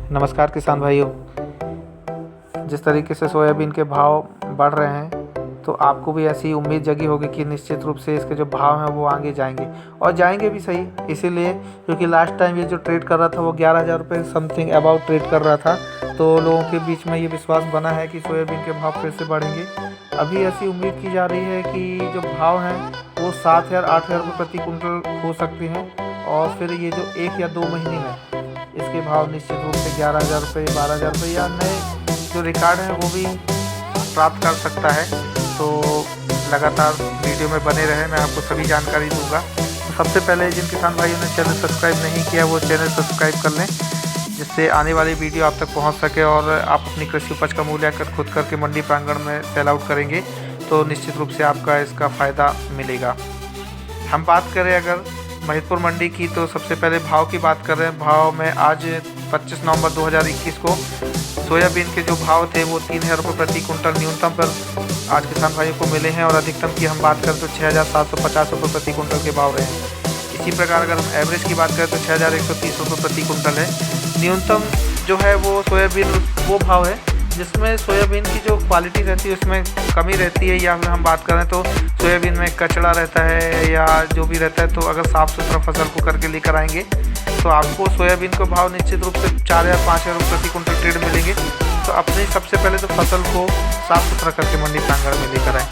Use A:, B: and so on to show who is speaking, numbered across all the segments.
A: नमस्कार किसान भाइयों। जिस तरीके से सोयाबीन के भाव बढ़ रहे हैं तो आपको भी ऐसी उम्मीद जगी होगी कि निश्चित रूप से इसके जो भाव हैं वो आगे जाएंगे और जाएंगे भी सही। इसीलिए क्योंकि लास्ट टाइम ये जो ट्रेड कर रहा था वो 11,000 रुपये समथिंग अबाउट ट्रेड कर रहा था, तो लोगों के बीच में ये विश्वास बना है कि सोयाबीन के भाव फिर से बढ़ेंगे। अभी ऐसी उम्मीद की जा रही है कि जो भाव हैं वो 7,000 8,000 रुपये प्रति कुंटल हो सकते हैं और फिर ये जो 1 या 2 महीने में इसके भाव निश्चित रूप से 11,000 रुपये 12,000 रुपये या नए जो रिकॉर्ड हैं वो भी प्राप्त कर सकता है। तो लगातार वीडियो में बने रहे, मैं आपको सभी जानकारी दूंगा। तो सबसे पहले जिन किसान भाइयों ने चैनल सब्सक्राइब नहीं किया वो चैनल सब्सक्राइब कर लें, जिससे आने वाली वीडियो आप तक पहुंच सके और आप अपनी कृषि उपज का मूल्यांकन खुद करके मंडी प्रांगण में सेल आउट करेंगे तो निश्चित रूप से आपका इसका फ़ायदा मिलेगा। हम बात करें अगर महिदपुर मंडी की तो सबसे पहले भाव की बात कर रहे हैं। भाव में आज 25 नवंबर 2021 को सोयाबीन के जो भाव थे वो 3,000 रुपये प्रति कुंटल न्यूनतम पर आज किसान भाइयों को मिले हैं और अधिकतम की हम बात करें तो 6,750 रुपये प्रति कुंटल के भाव रहे हैं। इसी प्रकार अगर हम एवरेज की बात करें तो 6,130 रुपये प्रति कुंटल है। न्यूनतम जो है वो सोयाबीन वो भाव है जिसमें सोयाबीन की जो क्वालिटी रहती है उसमें कमी रहती है, या फिर हम बात करें तो सोयाबीन में कचड़ा रहता है या जो भी रहता है। तो अगर साफ़ सुथरा फसल को करके लेकर आएंगे तो आपको सोयाबीन को भाव निश्चित रूप से 4,000 5,000 रुपये प्रति कुंटल ट्रेड मिलेंगे। तो अपने सबसे पहले तो फसल को साफ़ सुथरा करके मंडी प्रांगण में लेकर आएँ।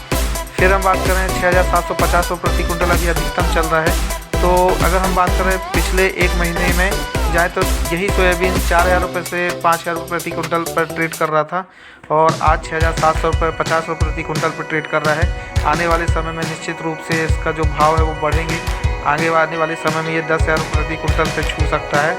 A: फिर हम बात करें 6,750 रुपये प्रति कुंटल अभी अधिकतम चल रहा है। तो अगर हम बात करें पिछले 1 महीने में जाए तो यही सोयाबीन 4,000 रुपये से 5,000 रुपये प्रति कुंटल पर ट्रेड कर रहा था और आज 6,750 रुपये प्रति कुंटल पर ट्रेड कर रहा है। आने वाले समय में निश्चित रूप से इसका जो भाव है वो बढ़ेंगे। आगे आने वाले समय में ये 10,000 रुपये प्रति कुंटल से छू सकता है।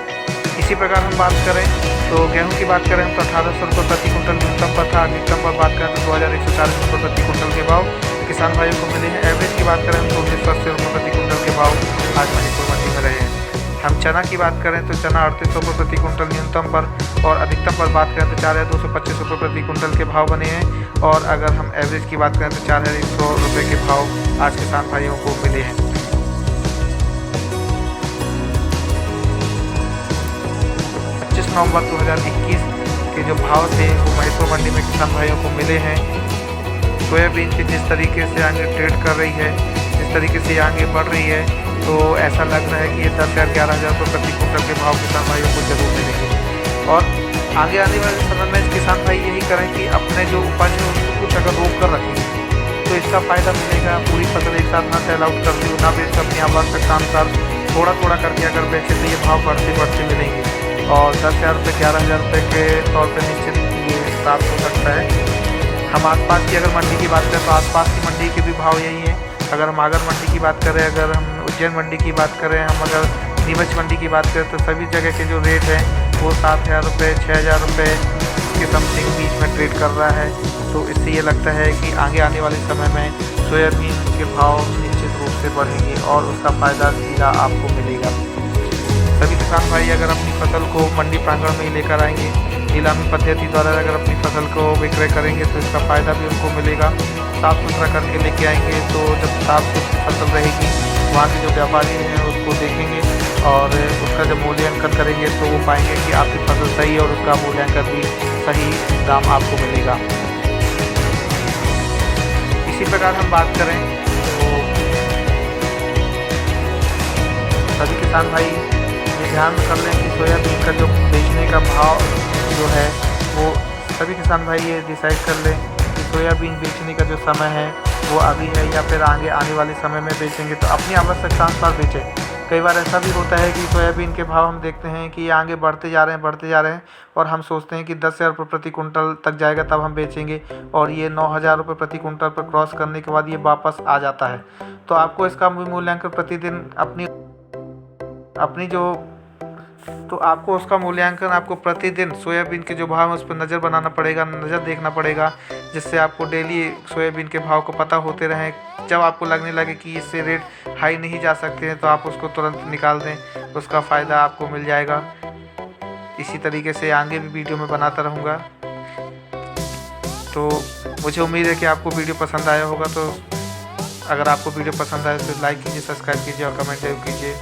A: इसी प्रकार हम बात करें तो गेहूं की बात करें तो 1,800 रुपये प्रति कुंटल न्यूनतम पर था। अधिकतम पर बात करें तो 2,140 रुपये प्रति कुंटल के भाव किसान भाइयों को मिले हैं। एवरेज की बात करें तो 1,980 रुपये प्रति कुंटल के भाव आज महिदपुर मंडी में रहे हैं। हम चना की बात करें तो चना 3,800 रुपये प्रति कुंटल न्यूनतम पर और अधिकतम पर बात करें तो 4,225 रुपये प्रति कुंटल के भाव बने हैं। और अगर हम एवरेज की बात करें तो 4,100 रुपये के भाव आज किसान भाइयों को मिले हैं। 25 नवंबर 2021 के जो भाव थे वो महिदपुर मंडी में किसान भाइयों को मिले हैं। सोयाबीन की जिस तरीके से आगे ट्रेड कर रही है, जिस तरीके से आगे बढ़ रही है, तो ऐसा लग रहा है कि ये 10,000 11,000 रुपये प्रति कुंटल के भाव किसान भाइयों को जरूर मिलेंगे। और आगे आने वाले समय में किसान भाई यही करें कि अपने जो उपज है उसको कुछ अगर रोक कर रखेंगे तो इसका फ़ायदा मिलेगा। पूरी फसल एक साथ ना सेल आउट करते हो, ना बेच अपनी आवश्यकता अनुसार थोड़ा थोड़ा करके अगर बेचे तो ये भाव बढ़ते बढ़ते मिलेंगे और 10,000 रुपये 11,000 रुपये के तौर पर निश्चित ये प्राप्त हो सकता है। हम आसपास की अगर मंडी की बात करें तो आसपास की मंडी के भी भाव यही है। अगर हम आगर मंडी की बात करें, अगर हम उज्जैन मंडी की बात करें, हम अगर नीमच मंडी की बात करें तो सभी जगह के जो रेट हैं वो 7,000 रुपये 6,000 रुपये के समथिंग बीच में ट्रेड कर रहा है। तो इससे ये लगता है कि आगे आने वाले समय में सोयाबीन के भाव निश्चित रूप से बढ़ेंगे और उसका फ़ायदा सीधा आपको मिलेगा। सभी किसान भाई अगर अपनी फसल को मंडी प्रांगण में ही लेकर आएंगे, नीलामी पद्धति द्वारा अगर अपनी फसल को विक्रय करेंगे तो इसका फ़ायदा भी उनको मिलेगा। साफ़ सुथरा करके लेके आएंगे तो जब साफ़ सुथरी फसल रहेगी वहाँ के जो व्यापारी हैं उसको देखेंगे और उसका जब मूल्यांकन करेंगे तो वो पाएंगे कि आपकी फसल सही है और उसका मूल्यांकन भी सही दाम आपको मिलेगा। इसी प्रकार हम बात करें तो सभी किसान भाई ये ध्यान कर लें कि सोयाबीन का जो बेचने का भाव जो है वो सभी किसान भाई ये डिसाइड कर लें कि सोयाबीन बेचने का जो समय है वो अभी है या फिर आगे आने वाले समय में बेचेंगे तो अपनी आवश्यकता अनुसार बेचें। कई बार ऐसा भी होता है कि सोयाबीन के भाव हम देखते हैं कि आगे बढ़ते जा रहे हैं और हम सोचते हैं कि 10,000 रुपये प्रति कुंटल तक जाएगा तब हम बेचेंगे और ये 9,000 रुपये प्रति कुंटल पर क्रॉस करने के बाद ये वापस आ जाता है। तो आपको इसका मूल्यांकन प्रतिदिन अपनी जो तो आपको उसका मूल्यांकन आपको प्रतिदिन सोयाबीन के जो भाव है उस पर नज़र बनाना पड़ेगा, नज़र देखना पड़ेगा, जिससे आपको डेली सोयाबीन के भाव को पता होते रहें। जब आपको लगने लगे कि इससे रेट हाई नहीं जा सकते हैं तो आप उसको तुरंत निकाल दें, उसका फ़ायदा आपको मिल जाएगा। इसी तरीके से आगे भी वीडियो में बनाता रहूँगा। तो मुझे उम्मीद है कि आपको वीडियो पसंद आया होगा। तो अगर आपको वीडियो पसंद आए तो लाइक कीजिए, सब्सक्राइब कीजिए और कमेंट जरूर कीजिए।